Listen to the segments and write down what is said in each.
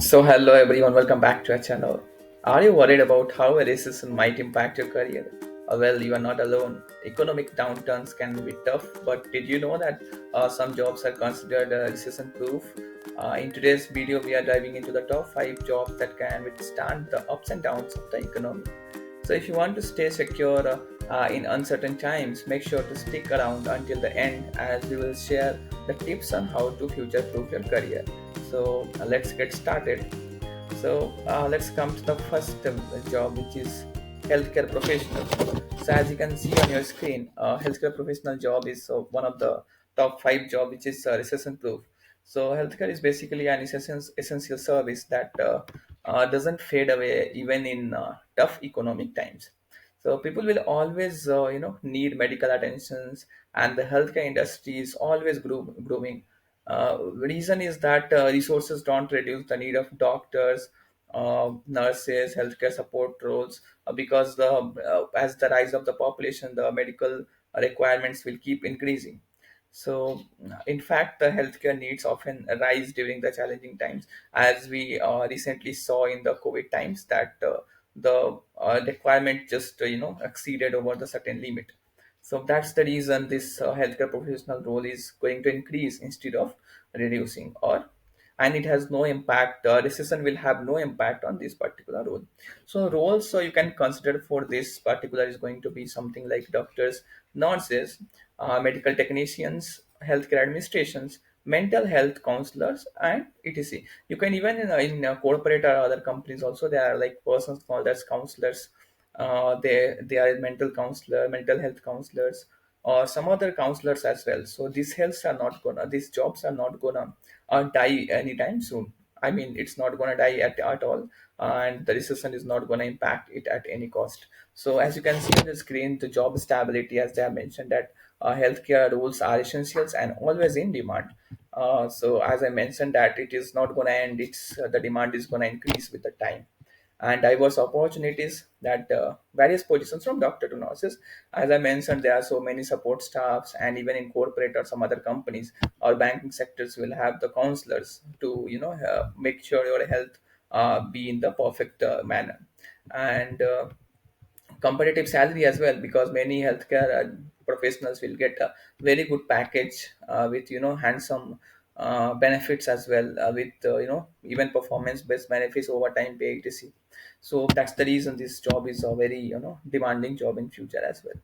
So, hello everyone, welcome back to our channel. Are you worried about how a recession might impact your career? Well, you are not alone. Economic downturns can be tough, but did you know that some jobs are considered recession proof? In today's video, we are diving into the top 5 jobs that can withstand the ups and downs of the economy. So, if you want to stay secure in uncertain times, make sure to stick around until the end as we will share the tips on how to future proof your career. So, let's get started. So let's come to the first job, which is healthcare professional. So as you can see on your screen, healthcare professional job is one of the top 5 job, which is recession proof. So healthcare is basically an essential service that doesn't fade away even in tough economic times. So people will always need medical attentions, and the healthcare industry is always growing. Reason is that resources don't reduce the need of doctors, nurses, healthcare support roles, because as the rise of the population, the medical requirements will keep increasing. So, in fact, the healthcare needs often rise during the challenging times, as we recently saw in the COVID times that the requirement just exceeded over the certain limit. So that's the reason this healthcare professional role is going to increase instead of reducing, or and it has no impact. Recession will have no impact on this particular role. So roles so you can consider for this particular is going to be something like doctors, nurses, medical technicians, healthcare administrations, mental health counselors, and etc. You can even in corporate or other companies also there are like persons called as counselors. They are mental counselor, mental health counselors, or some other counselors as well. So these jobs are not gonna die anytime soon. I mean, it's not gonna die at all, and the recession is not gonna impact it at any cost. So as you can see on the screen, the job stability, as they have mentioned, that healthcare roles are essentials and always in demand. So as I mentioned, that it is not gonna end. It's the demand is gonna increase with the time, and diverse opportunities that various positions from doctor to nurses. As I mentioned, there are so many support staffs, and even in corporate or some other companies or banking sectors will have the counselors to make sure your health be in the perfect manner, and competitive salary as well, because many healthcare professionals will get a very good package with handsome benefits as well, with even performance based benefits, overtime pay, etc. So that's the reason this job is a very demanding job in future as well.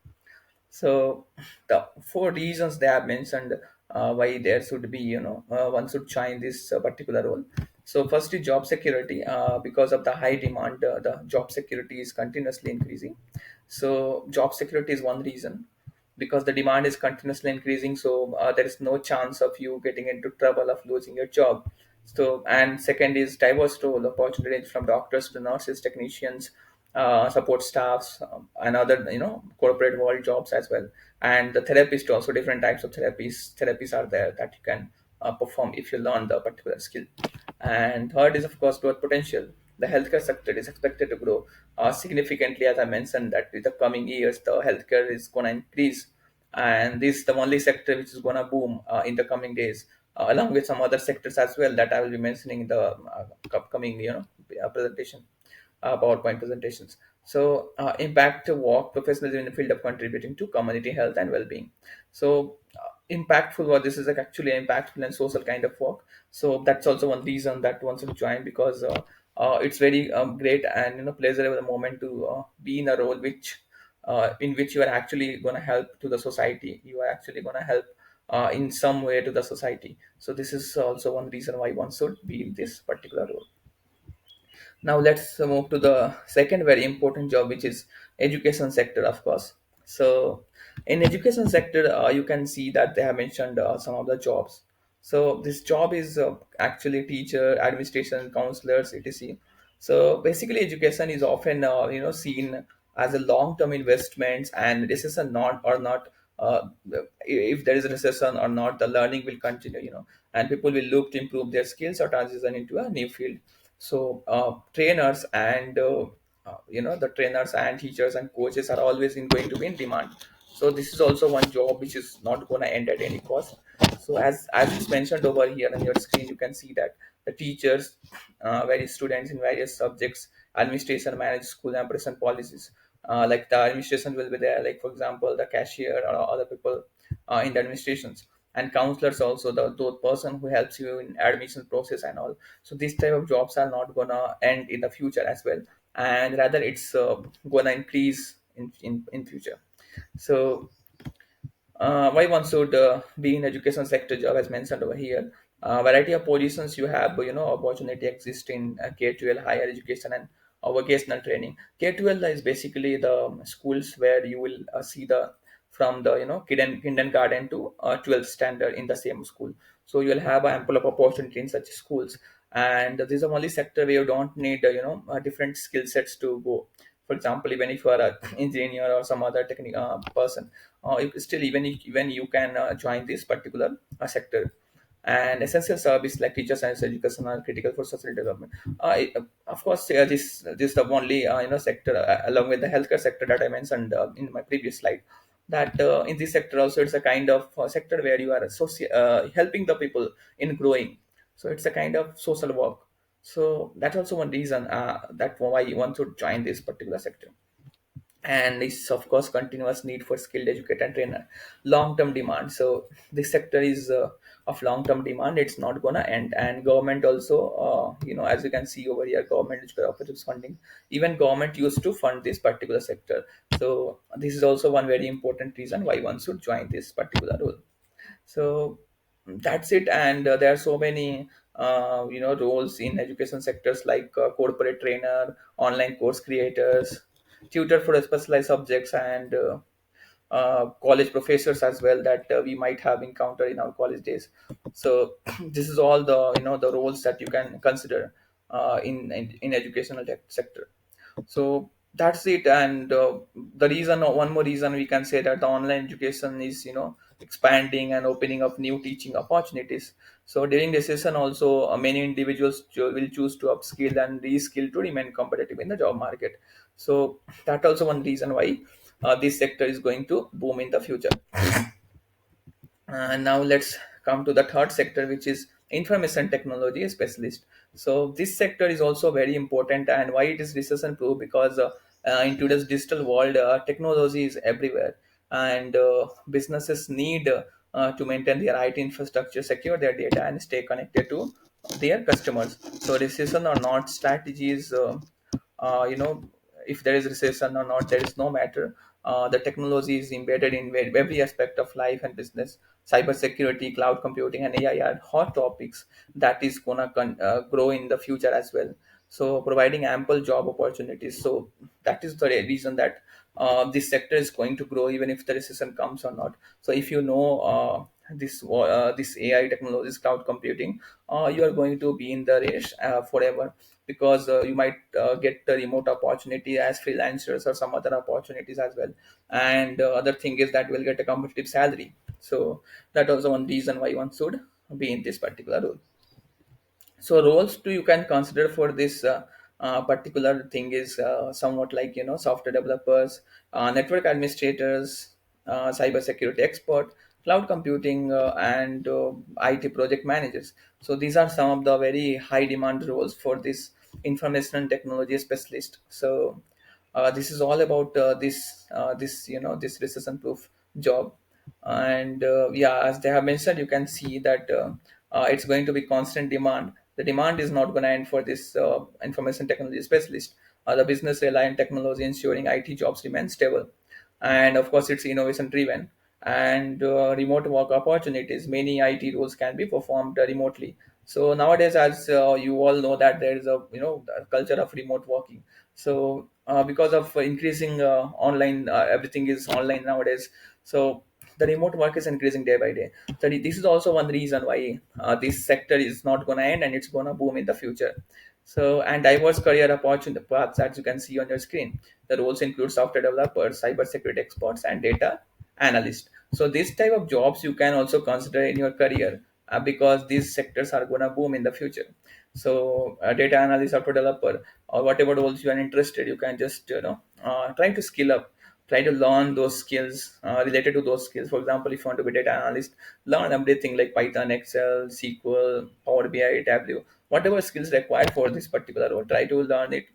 So the 4 reasons they have mentioned why there should be, one should join this particular role. So first is job security. Because of the high demand, the job security is continuously increasing. So job security is one reason, because the demand is continuously increasing. So there is no chance of you getting into trouble of losing your job. So, and second is diverse role opportunities from doctors to nurses, technicians, support staffs, and other corporate world jobs as well. And the therapist also, different types of therapies are there that you can perform if you learn the particular skill. And third is of course growth potential. The healthcare sector is expected to grow significantly, as I mentioned, that in the coming years the healthcare is going to increase, and this is the only sector which is going to boom in the coming days, along with some other sectors as well that I will be mentioning in the upcoming presentation, PowerPoint presentations. So, impact to work professionalism in the field of contributing to community health and well-being. So, impactful work. This is like actually impactful and social kind of work. So that's also one reason that one should join, because it's very great and pleasurable moment to be in a role which in which you are actually going to help to the society. You are actually going to help in some way to the society. So this is also one reason why one should be in this particular role. Now let's move to the second very important job, which is education sector, of course. So in education sector, you can see that they have mentioned some of the jobs. So this job is actually teacher, administration, counselors, etc. So basically, education is often seen as a long-term investment, and recession not or not. If there is a recession or not, the learning will continue. And people will look to improve their skills or transition into a new field. So trainers and the trainers and teachers and coaches are always going to be in demand. So this is also one job which is not going to end at any cost. So as it's mentioned over here on your screen, you can see that the teachers, various students in various subjects, administration, manage school and present policies. Like the administration will be there, like for example the cashier or other people in the administrations, and counselors also, the person who helps you in admission process and all. So these type of jobs are not gonna end in the future as well, and rather it's gonna increase in future. So why one should be in education sector job as mentioned over here. Variety of positions you have, opportunity exists in K-12 higher education and vocational training. K-12 is basically the schools where you will see the from the kindergarten to 12th standard in the same school. So you'll have ample of opportunity in such schools, and this is the only sector where you don't need different skill sets to go. For example, even if you are an engineer or some other technical person, still even you can join this particular sector. And essential service like teacher science education are critical for social development. Of course, this is the only sector, along with the healthcare sector that I mentioned in my previous slide, that in this sector also it's a kind of sector where you are helping the people in growing. So it's a kind of social work. So that's also one reason that why you want to join this particular sector. And it's of course continuous need for skilled educator and trainer, long term demand. So this sector is of long term demand, it's not gonna end. And government also, as you can see over here, government is cooperative funding. Even government used to fund this particular sector. So this is also one very important reason why one should join this particular role. So that's it. And there are so many roles in education sectors, like corporate trainer, online course creators, tutor for specialized subjects, and college professors as well, that we might have encountered in our college days. So this is all the the roles that you can consider in educational sector. So that's it. And the reason, one more reason we can say that the online education is expanding and opening up new teaching opportunities. So during the session also, many individuals will choose to upskill and reskill to remain competitive in the job market. So that also one reason why this sector is going to boom in the future. And now let's come to the third sector, which is information technology specialist. So this sector is also very important. And why it is recession proof? Because in today's digital world, technology is everywhere, and businesses need to maintain their IT infrastructure, secure their data, and stay connected to their customers. So recession or not, strategies. You know, if there is recession or not, there is no matter. The technology is embedded in every aspect of life and business. Cybersecurity, cloud computing, and AI are hot topics that is gonna grow in the future as well. So providing ample job opportunities. So that is the reason that this sector is going to grow even if the recession comes or not. So if you know this AI technologies, cloud computing, you are going to be in the race forever, because you might get the remote opportunity as freelancers or some other opportunities as well. And other thing is that we'll get a competitive salary. So that also one reason why one should be in this particular role. So roles too you can consider for this particular thing is somewhat like software developers, network administrators, cyber security expert, cloud computing, and IT project managers. So these are some of the very high demand roles for this information and technology specialist. So this is all about this recession proof job. And yeah, as they have mentioned, you can see that it's going to be constant demand. The demand is not going to end for this information technology specialist. The business rely on technology, ensuring IT jobs remain stable. And of course it's innovation driven. And remote work opportunities, many IT roles can be performed remotely. So nowadays, as you all know, that there is a culture of remote working. So because of increasing online, everything is online nowadays. So the remote work is increasing day by day. So this is also one reason why this sector is not going to end, and it's going to boom in the future. So, and diverse career opportunity paths, as you can see on your screen. The roles include software developers, cybersecurity experts, and data analyst. So this type of jobs you can also consider in your career, because these sectors are going to boom in the future. So data analyst, software developer, or whatever roles you are interested, you can just try to skill up. try to learn those skills related to those skills. For example, if you want to be data analyst, learn everything like Python, Excel, SQL, Power BI, Tableau, whatever skills required for this particular role. Try to learn it,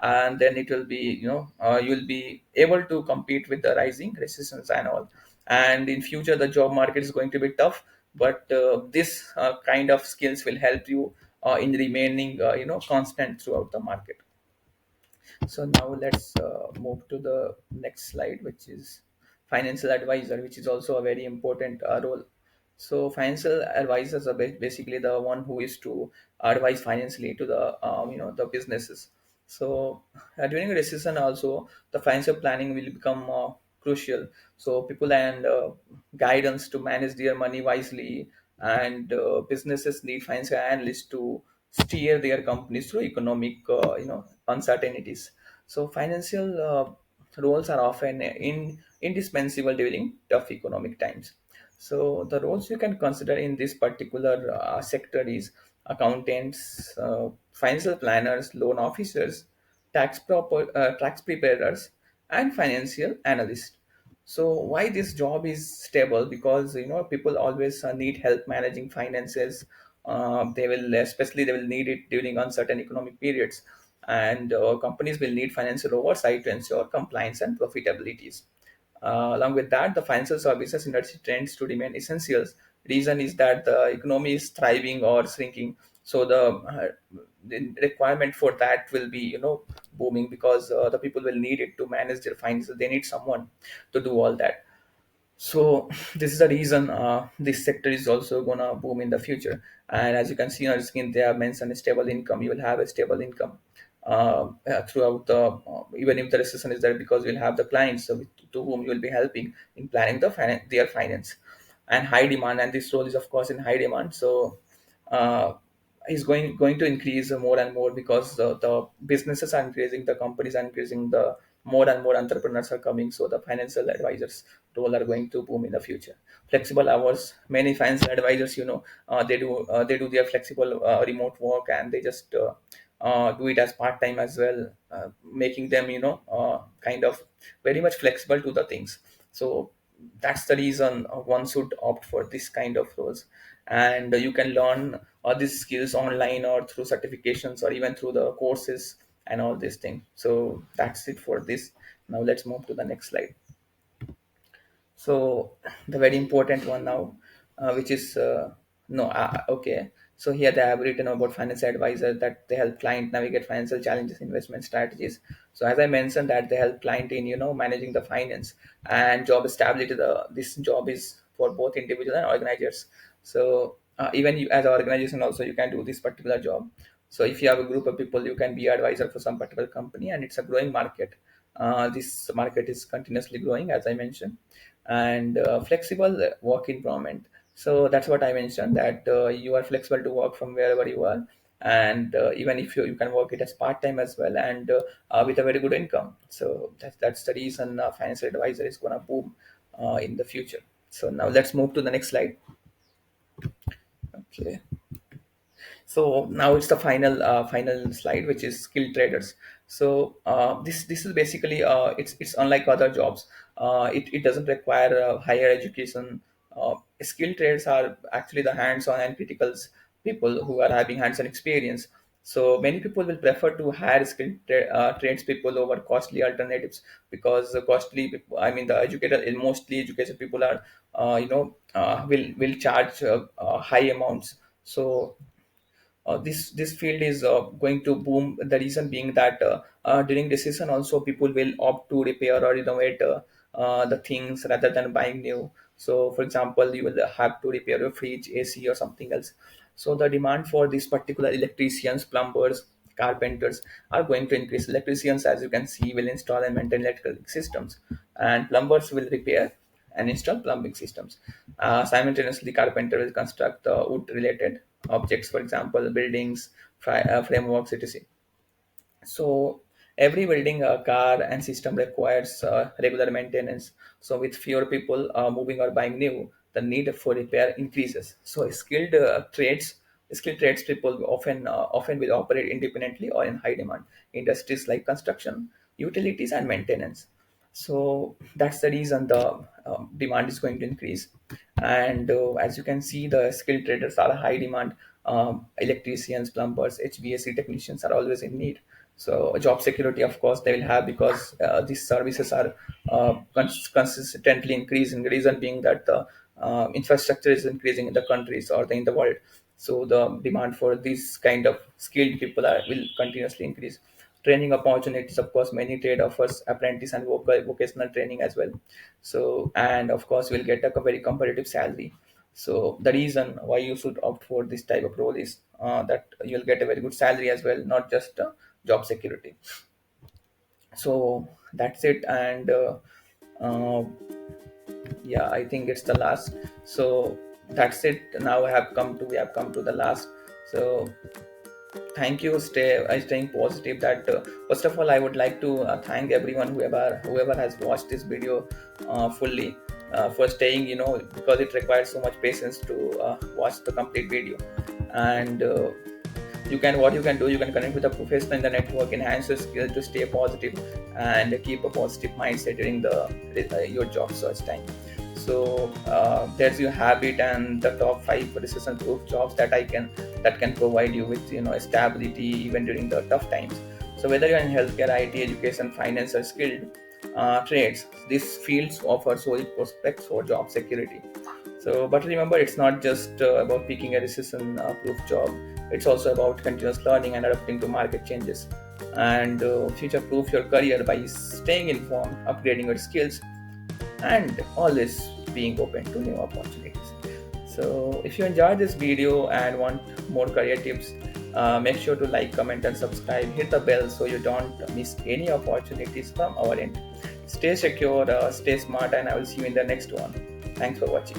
and then it will be, you'll be able to compete with the rising recessions and all. And in future, the job market is going to be tough, but this kind of skills will help you in remaining, constant throughout the market. So now let's move to the next slide, which is financial advisor, which is also a very important role. So financial advisors are basically the one who is to advise financially to the, the businesses. So during a recession, also the financial planning will become crucial. So people and guidance to manage their money wisely, and businesses need financial analysts to steer their companies through economic, uncertainties. So financial roles are often indispensable during tough economic times. So the roles you can consider in this particular sector is accountants, financial planners, loan officers, tax preparers, and financial analysts. So why this job is stable? Because people always need help managing finances. They will, especially they will need it during uncertain economic periods, and companies will need financial oversight to ensure compliance and profitabilities. Along with that, the financial services industry trends to remain essentials. Reason is that the economy is thriving or shrinking, so the requirement for that will be, booming, because the people will need it to manage their finances. They need someone to do all that. So this is the reason this sector is also gonna boom in the future. And as you can see on the screen, they have mentioned a stable income. You will have a stable income throughout the, even if the recession is there, because you'll have the clients, to whom you will be helping in planning their finance. And high demand, and this role is of course in high demand. So uh, is going to increase more and more, because the businesses are increasing, the companies are increasing, the more and more entrepreneurs are coming. So the financial advisors role are going to boom in the future. Flexible hours, many financial advisors, they do their flexible remote work, and they just do it as part time as well, making them, kind of very much flexible to the things. So that's the reason one should opt for this kind of roles. And you can learn all these skills online or through certifications or even through the courses and all these things. So that's it for this. Now let's move to the next slide. So the very important one now, which is no okay. So here they have written about financial advisor, that they help client navigate financial challenges, investment strategies. So as I mentioned, that they help client in, managing the finance and job stability. This job is for both individual and organizers. So even you as an organization also, you can do this particular job. So if you have a group of people, you can be advisor for some particular company, and it's a growing market. This market is continuously growing, as I mentioned. And flexible work environment. So that's what I mentioned, that you are flexible to work from wherever you are, and even if you can work it as part time as well, and with a very good income. So that's the reason financial advisor is gonna boom in the future. So now let's move to the next slide. Okay. So now it's the final slide, which is skilled traders. So this is basically, it's unlike other jobs. It doesn't require higher education. Skilled trades are actually the hands-on and criticals people who are having hands-on experience. So many people will prefer to hire skilled trades people over costly alternatives, because the costly I mean the educated, mostly educated people are, will charge high amounts. So this field is going to boom. The reason being that during the season also, people will opt to repair or renovate the things rather than buying new. So for example, you will have to repair your fridge, AC, or something else. So the demand for these particular electricians, plumbers, carpenters are going to increase. Electricians, as you can see, will install and maintain electrical systems, and plumbers will repair and install plumbing systems. Simultaneously, carpenter will construct wood-related objects, for example, buildings, frameworks, etc. So every building, car, and system requires regular maintenance. So with fewer people moving or buying new, the need for repair increases. So skilled trades people often will operate independently or in high demand industries like construction, utilities, and maintenance. So that's the reason the demand is going to increase. And as you can see, the skilled traders are a high demand. Electricians, plumbers, HVAC technicians are always in need. So job security, of course, they will have, because these services are consistently increasing. The reason being that the infrastructure is increasing in the countries or in the world. So the demand for these kind of skilled people will continuously increase. Training opportunities, of course, many trade offers apprentice and vocational training as well. So, and of course we'll get a very competitive salary. So the reason why you should opt for this type of role is that you'll get a very good salary as well, not just job security. So that's it. And uh, yeah, I think it's the last. So that's it. Now we have come to the last. So thank you. Staying positive. That first of all, I would like to thank everyone whoever has watched this video fully, for staying, because it requires so much patience to watch the complete video. And what you can do, you can connect with a professional in the network, enhance your skill to stay positive, and keep a positive mindset during the your job search time. So there's your habit and the top 5 recession-proof jobs that can provide you with stability even during the tough times. So whether you're in healthcare, IT, education, finance, or skilled trades, these fields offer solid prospects for job security. So, but remember, it's not just about picking a recession-proof job. It's also about continuous learning and adapting to market changes. And future-proof your career by staying informed, upgrading your skills, and always being open to new opportunities. So, if you enjoyed this video and want more career tips, make sure to like, comment, and subscribe. Hit the bell so you don't miss any opportunities from our end. Stay secure, stay smart, and I will see you in the next one. Thanks for watching.